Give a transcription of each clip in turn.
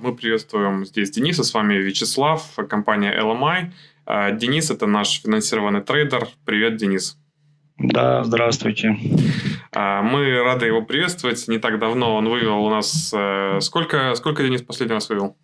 Мы приветствуем здесь Дениса, с вами Вячеслав, компания LMI. Денис – это наш финансированный трейдер. Привет, Денис. Да, здравствуйте. Мы рады его приветствовать. Не так давно он вывел у нас... Сколько Денис последний раз вывел?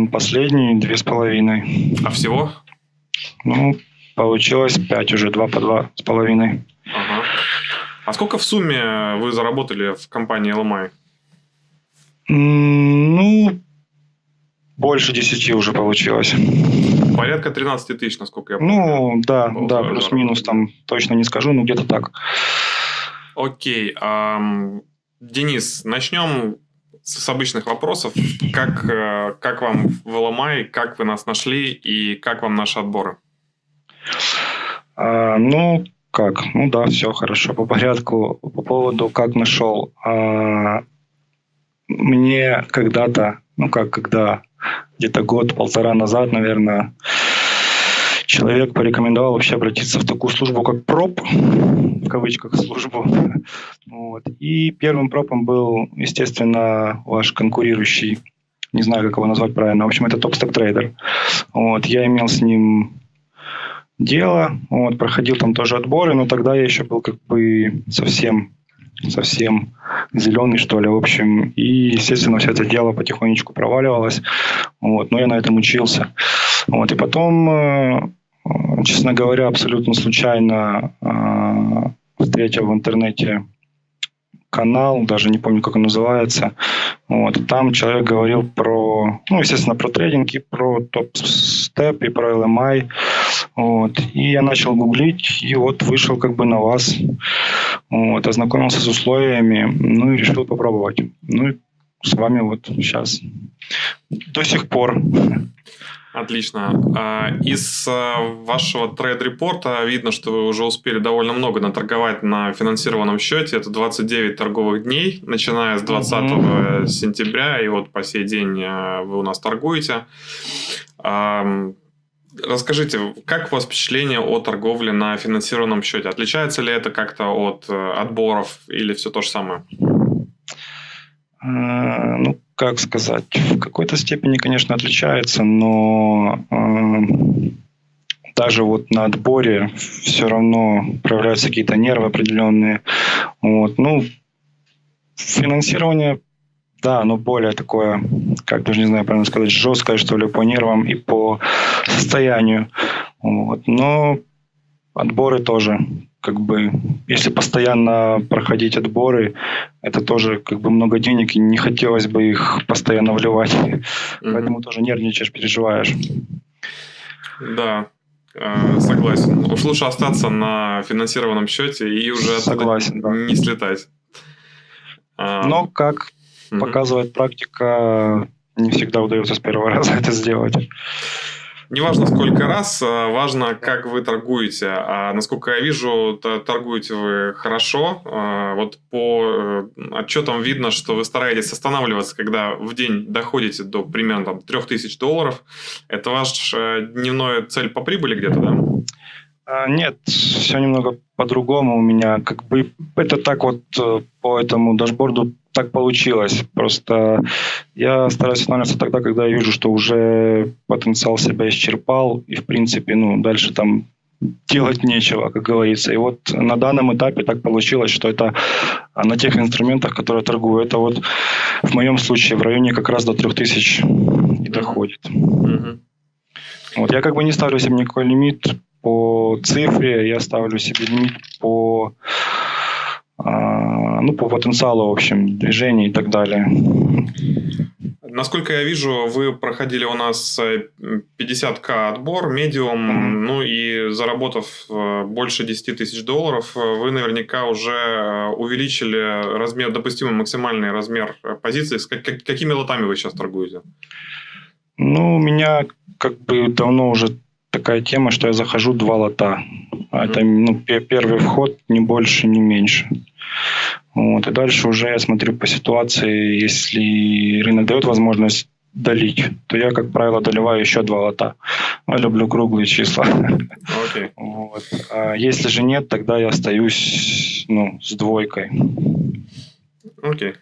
Последний 2,5. А всего? Получилось 5 уже, 2 по 2,5. Ага. А сколько в сумме вы заработали в компании LMI? Больше 10 уже получилось. Порядка 13 тысяч, насколько я помню. Да, плюс-минус, там точно не скажу, но где-то так. Окей. Денис, начнем с обычных вопросов. Как вам в LMI, как вы нас нашли и как вам наши отборы? Все хорошо, по порядку. По поводу, как нашел. Мне когда-то, где-то год-полтора назад, наверное, человек порекомендовал вообще обратиться в такую службу, как проп, в кавычках службу. И первым пропом был, естественно, ваш конкурирующий, не знаю, как его назвать правильно, в общем, это топ-стоп-трейдер. Я имел с ним дело, проходил там тоже отборы, но тогда я еще был совсем зеленый, что ли, в общем. И, естественно, все это дело потихонечку проваливалось. Но я на этом учился. И потом, честно говоря, абсолютно случайно встретил в интернете канал, даже не помню, как он называется. Там человек говорил про, естественно, про трейдинг, и про топ-степ, и про LMI. И я начал гуглить, и вышел на вас. Ознакомился с условиями, и решил попробовать. И с вами сейчас до сих пор. Отлично. Из вашего трейд-репорта видно, что вы уже успели довольно много наторговать на финансированном счете. Это 29 торговых дней, начиная с 20 сентября, и по сей день вы у нас торгуете. Расскажите, как у вас впечатление о торговле на финансированном счете? Отличается ли это как-то от отборов или все то же самое? Как сказать, в какой-то степени, конечно, отличается, но даже на отборе все равно проявляются какие-то нервы определенные. Финансирование, да, оно более такое, даже не знаю, правильно сказать, жесткое, что ли, по нервам и по состоянию. Но отборы тоже, если постоянно проходить отборы, это тоже много денег, и не хотелось бы их постоянно вливать. Поэтому тоже нервничаешь, переживаешь. Да, согласен. Уж лучше остаться на финансированном счете и уже согласен, не слетать. Но, как показывает практика, не всегда удается с первого раза это сделать. Не важно, сколько раз, важно, как вы торгуете. А насколько я вижу, торгуете вы хорошо. По отчетам видно, что вы стараетесь останавливаться, когда в день доходите до примерно $3000. Это ваша дневная цель по прибыли где-то, да? Нет, все немного по-другому у меня. Это так по этому дашборду так получилось. Просто я стараюсь останавливаться тогда, когда я вижу, что уже потенциал себя исчерпал, и, в принципе, дальше там делать нечего, как говорится. И на данном этапе так получилось, что это на тех инструментах, которые я торгую, это в моем случае в районе как раз до 3000 и доходит. Я не ставлю себе никакой лимит по цифре, я ставлю себе лимит по потенциалу, в общем, движений и так далее. Насколько я вижу, вы проходили у нас 50к отбор, медиум, и заработав больше $10 000, вы наверняка уже увеличили допустимый максимальный размер позиций. С какими лотами вы сейчас торгуете? У меня давно уже такая тема, что я захожу 2 лота. Это первый вход, ни больше, ни меньше. И дальше уже я смотрю по ситуации, если рынок дает возможность долить, то я, как правило, доливаю еще 2 лота. Я люблю круглые числа. Okay. А если же нет, тогда я остаюсь с 2. Окей.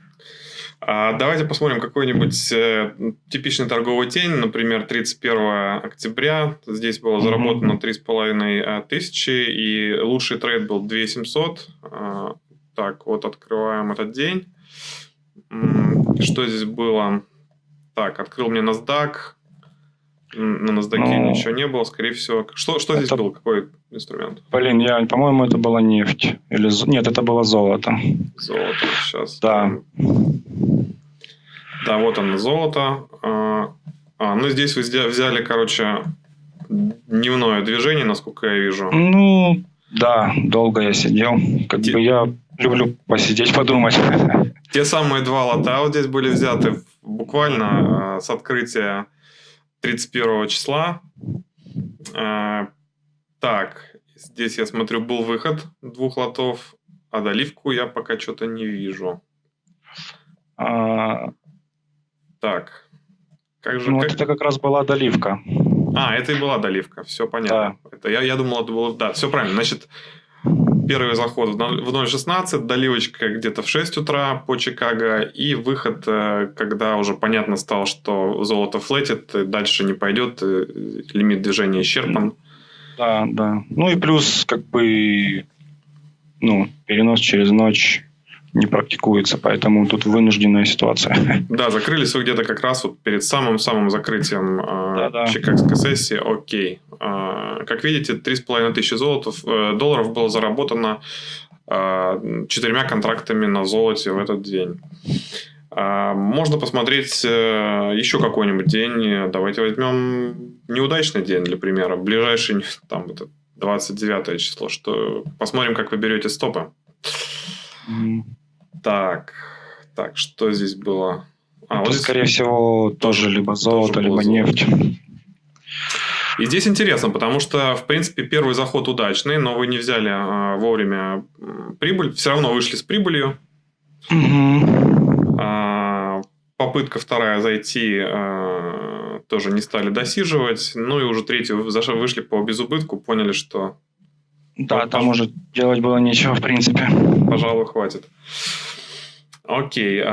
Давайте посмотрим какой-нибудь типичный торговый день, например, 31 октября. Здесь было заработано 3500, и лучший трейд был 2700. Так, вот открываем этот день. Что здесь было? Так, открыл мне NASDAQ. На NASDAQ ничего не было, скорее всего. Что здесь было? Какой инструмент? Блин, по-моему, это была нефть. Нет, это было золото. Золото, сейчас. Да. Да, вот оно, золото. Ну, здесь вы взяли, короче, дневное движение, насколько я вижу. Ну, да, долго я сидел. Я люблю посидеть, подумать. Те самые два лота вот здесь были взяты буквально с открытия 31 числа. Так, здесь я смотрю, был выход 2 лотов, а доливку я пока что-то не вижу. Так. Это как раз была доливка. Это и была доливка, все понятно. Да. Я думал, это было... Да, все правильно. Значит, первый заход в 0.16, доливочка где-то в 6 утра по Чикаго, и выход, когда уже понятно стало, что золото флетит, дальше не пойдет, лимит движения исчерпан. Да. Ну и плюс, перенос через ночь не практикуется, поэтому тут вынужденная ситуация. Да, закрылись вы где-то как раз вот перед самым-самым закрытием чикагской сессии. Окей. Как видите, 3500 долларов было заработано 4 контрактами на золоте в этот день. Можно посмотреть еще какой-нибудь день. Давайте возьмем неудачный день, для примера. Ближайший, там, это 29 число. Посмотрим, как вы берете стопы. Так, что здесь было? Вот скорее всего, тоже либо золото, либо нефть. И здесь интересно, потому что, в принципе, первый заход удачный, но вы не взяли вовремя прибыль. Все равно вышли с прибылью. Попытка вторая зайти тоже не стали досиживать. Ну и уже третью вышли по безубытку, поняли, что... Да, там уже делать было нечего, в принципе. Пожалуй, хватит. Окей.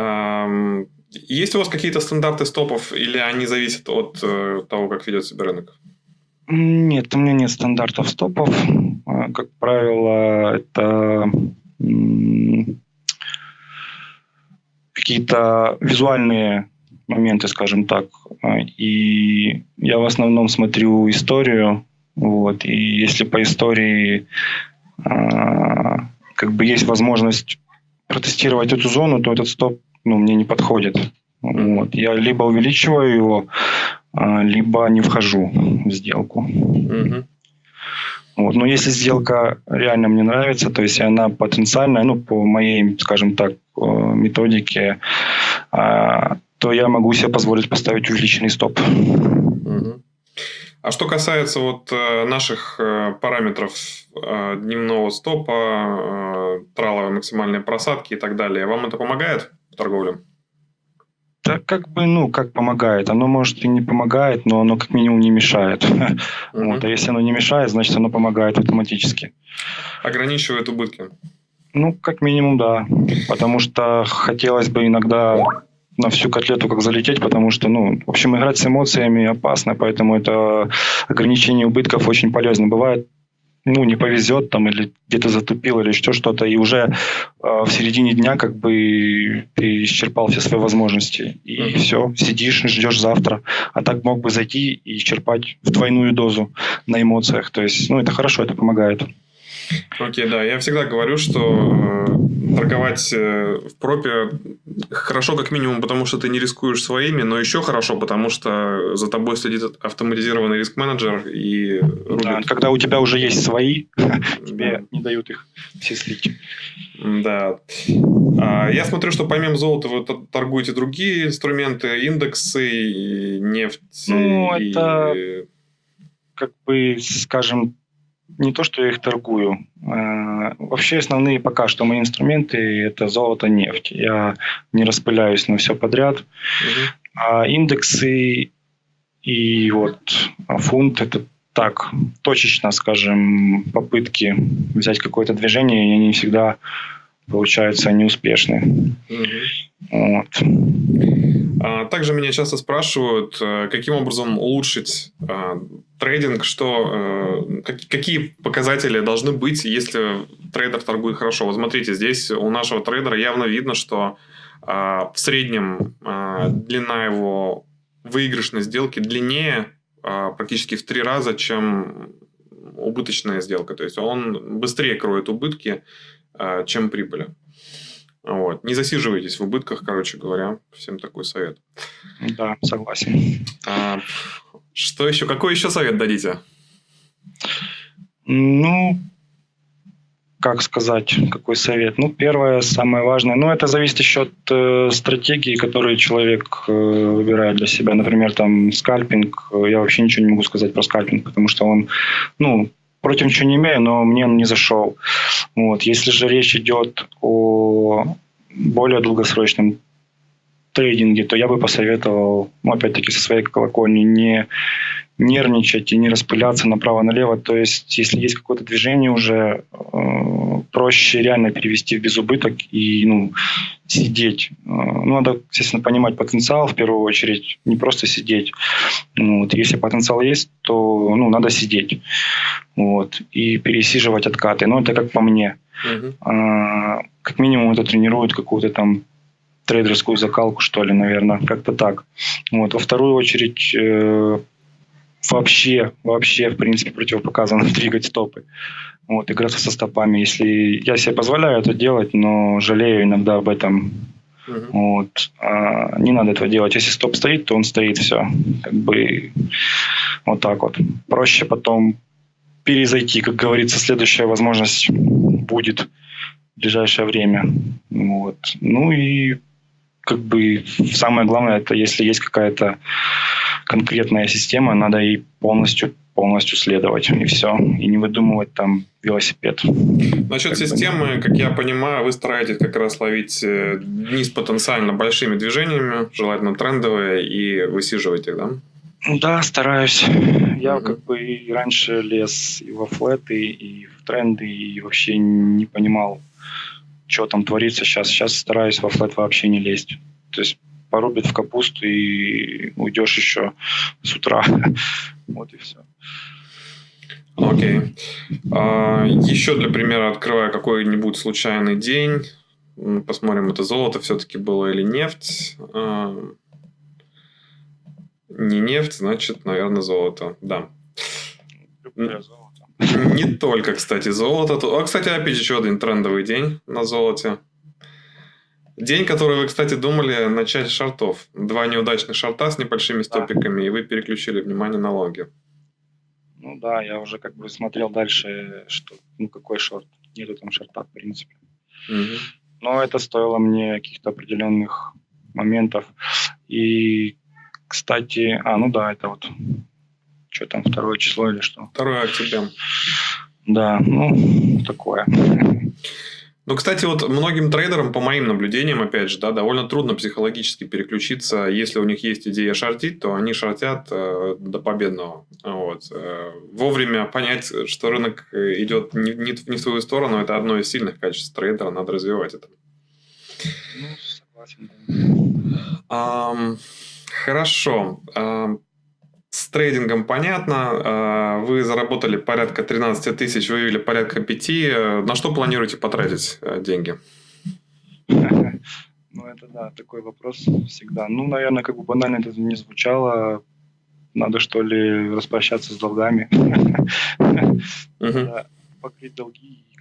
Есть у вас какие-то стандарты стопов, или они зависят от того, как ведет себя рынок? Нет, у меня нет стандартов стопов. Как правило, это какие-то визуальные моменты, скажем так. И я в основном смотрю историю. Вот. И если по истории есть возможность протестировать эту зону, то этот стоп мне не подходит. Вот. Я либо увеличиваю его, либо не вхожу в сделку. Вот. Но если сделка реально мне нравится, то есть она потенциальная, по моей, скажем так, методике, то я могу себе позволить поставить увеличенный стоп. А что касается наших параметров дневного стопа, траловой максимальной просадки и так далее, вам это помогает в торговле? Да, как помогает. Оно, может, и не помогает, но оно как минимум не мешает. Вот. А если оно не мешает, значит, оно помогает автоматически. Ограничивает убытки? Как минимум, да. Потому что хотелось бы иногда на всю котлету как залететь, потому что, в общем, играть с эмоциями опасно, поэтому это ограничение убытков очень полезно. Бывает, не повезет там, или где-то затупил, или еще что-то, и уже в середине дня ты исчерпал все свои возможности. И все, сидишь, ждешь завтра. А так мог бы зайти и исчерпать в двойную дозу на эмоциях. То есть, это хорошо, это помогает. Окей, да. Я всегда говорю, что торговать в пропе хорошо как минимум, потому что ты не рискуешь своими, но еще хорошо, потому что за тобой следит автоматизированный риск-менеджер и рулит. Да, когда у тебя уже есть свои, тебе не дают их все слить. Да. Я смотрю, что помимо золота вы торгуете другие инструменты, индексы, нефть. Это скажем, не то, что я их торгую. Вообще основные пока что мои инструменты – это золото, нефть. Я не распыляюсь на все подряд. А индексы и фунт – это так, точечно, скажем, попытки взять какое-то движение, и они всегда получаются неуспешны. Вот. Также меня часто спрашивают, каким образом улучшить трейдинг, какие показатели должны быть, если трейдер торгует хорошо. Вот смотрите, здесь у нашего трейдера явно видно, что в среднем длина его выигрышной сделки длиннее практически в 3 раза, чем убыточная сделка. То есть он быстрее кроет убытки, чем прибыли. Вот. Не засиживайтесь в убытках, короче говоря. Всем такой совет. Да, согласен. Что еще? Какой еще совет дадите? Ну, как сказать, какой совет? Ну, первое, самое важное, это зависит еще от стратегии, которую человек выбирает для себя. Например, там скальпинг. Я вообще ничего не могу сказать про скальпинг, потому что он, против ничего не имею, но мне он не зашел. Вот. Если же речь идет о более долгосрочном трейдинге, то я бы посоветовал, опять-таки, со своей колокольни не нервничать и не распыляться направо-налево. То есть, если есть какое-то движение уже, проще реально перевести в безубыток и сидеть. Надо, естественно, понимать потенциал в первую очередь, не просто сидеть. Вот. Если потенциал есть, то надо сидеть. Вот. И пересиживать откаты. Это как по мне. Как минимум это тренирует какую-то там трейдерскую закалку, что ли, наверное. Как-то так. Вот. Во вторую очередь, вообще, в принципе, противопоказано двигать стопы. Вот, играться со стопами. Если я себе позволяю это делать, но жалею иногда об этом. Вот. Не надо этого делать. Если стоп стоит, то он стоит, все. Вот так вот. Проще потом перезайти, как говорится, следующая возможность будет в ближайшее время. Вот. И самое главное, это если есть какая-то конкретная система, надо ей полностью следовать, и все. И не выдумывать там велосипед. Насчет системы, как я понимаю, вы стараетесь как раз ловить дни с потенциально большими движениями, желательно трендовые, и высиживать их, да? Да, стараюсь. Я и раньше лез и во флеты, и в тренды, и вообще не понимал, что там творится сейчас. Сейчас стараюсь во флет вообще не лезть. То есть порубит в капусту и уйдешь еще с утра. Вот и все. Окей. Еще для примера открываю какой-нибудь случайный день. Посмотрим, это золото все-таки было или нефть. Не нефть, значит, наверное, золото. Да. Не только, кстати, золото. Кстати, опять еще один трендовый день на золоте. День, который вы, кстати, думали начать с шортов. 2 неудачных шорта с небольшими стопиками, и вы переключили внимание на лонги. Да, я уже смотрел дальше, что какой шорт. Нету там шорта, в принципе. Но это стоило мне каких-то определенных моментов. И, кстати, это вот что там, 2 число или что? 2 октября. Да, такое. Кстати, вот многим трейдерам, по моим наблюдениям, опять же, довольно трудно психологически переключиться. Если у них есть идея шортить, то они шортят до победного. Вот. Вовремя понять, что рынок идет не в твою сторону, это одно из сильных качеств трейдера, надо развивать это. Согласен. Хорошо. С трейдингом понятно. Вы заработали порядка 13 тысяч, вывели порядка 5. На что планируете потратить деньги? Это да, такой вопрос всегда. Наверное, банально это не звучало. Надо, что ли, распрощаться с долгами. Покрыть долги и,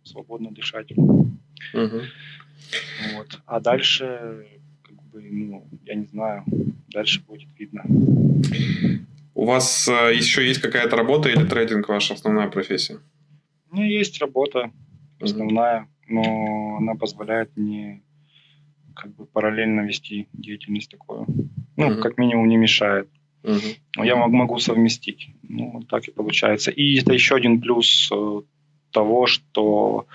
свободно дышать. Вот. А дальше... я не знаю, дальше будет видно. У вас еще есть какая-то работа или трейдинг ваша основная профессия? У меня есть работа основная, но она позволяет мне параллельно вести деятельность такую. Как минимум не мешает. Но я могу совместить. Вот так и получается. И это еще один плюс того, что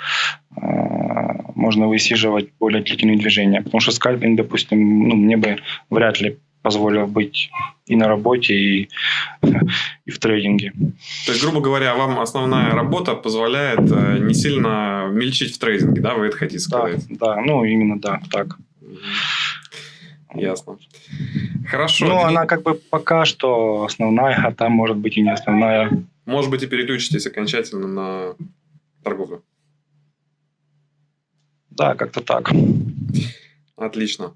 можно высиживать более длительные движения. Потому что скальпинг, допустим, мне бы вряд ли позволил быть и на работе, и в трейдинге. То есть, грубо говоря, вам основная работа позволяет не сильно мельчить в трейдинге, да? Вы это хотите сказать? Да, именно так. Ясно. Хорошо. Ну, она как бы пока что основная, а там может быть и не основная. Может быть, и переключитесь окончательно на торговлю. Да, как-то так. Отлично.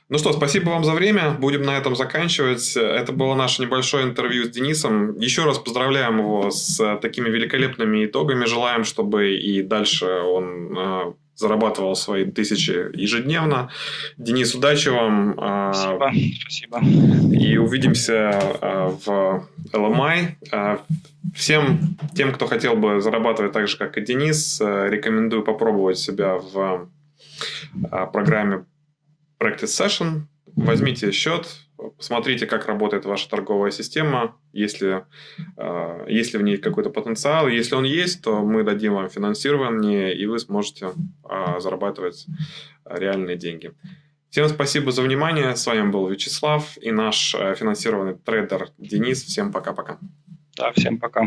Ну что, спасибо вам за время. Будем на этом заканчивать. Это было наше небольшое интервью с Денисом. Еще раз поздравляем его с такими великолепными итогами. Желаем, чтобы и дальше он зарабатывал свои 1000 ежедневно. Денис, удачи вам. Спасибо. И увидимся в LMI. Всем тем, кто хотел бы зарабатывать так же, как и Денис, рекомендую попробовать себя в программе Practice Session. Возьмите счет, посмотрите, как работает ваша торговая система. Если в ней какой-то потенциал, если он есть, то мы дадим вам финансирование, и вы сможете зарабатывать реальные деньги. Всем спасибо за внимание. С вами был Вячеслав и наш финансированный трейдер Денис. Всем пока-пока. Да, всем пока.